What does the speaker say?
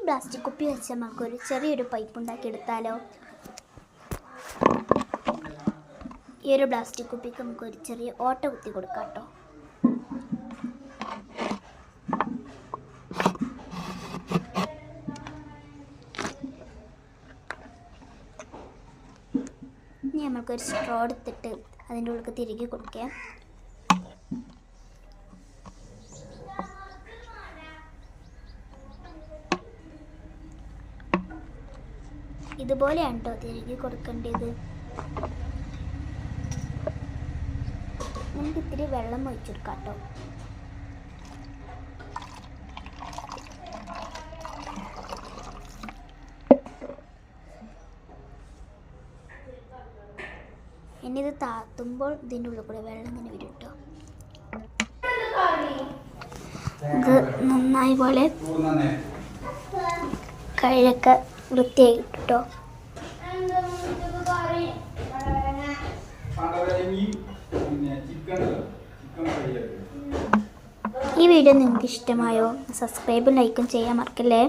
Plastic കുപ്പി വെച്ച് നമുക്കൊരു ചെറിയൊരു പൈപ്പ് ഉണ്ടാക്കിയെടുത്താലോ? ഈ ഒരു പ്ലാസ്റ്റിക് കുപ്പിക്ക് നമുക്കൊരു ചെറിയ ഓട്ട കുത്തി കൊടുക്കാം കേട്ടോ. ഇനി നമുക്കൊരു സ്ട്രോ എടുത്തിട്ട് അതിൻ്റെ ഉള്ളിൽ തിരികെ കൊടുക്കാം. ഇതുപോലെയാണ് കേട്ടോ തിരികെ കൊടുക്കേണ്ടത്. നമുക്ക് ഇത്തിരി വെള്ളം ഒഴിച്ചെടുക്കാം കേട്ടോ. ഇനി ഇത് താത്തുമ്പോൾ ഇതിൻ്റെ ഉള്ളിൽ കൂടെ വെള്ളം ഇങ്ങനെ വരും കേട്ടോ. ഇത് നന്നായി പോലെ കഴുകൊക്കെ വൃത്തിയായി കേട്ടോ. ഈ വീഡിയോ നിങ്ങൾക്ക് ഇഷ്ടമായോ? സബ്സ്ക്രൈബും ലൈക്കും ചെയ്യാൻ മറക്കല്ലേ.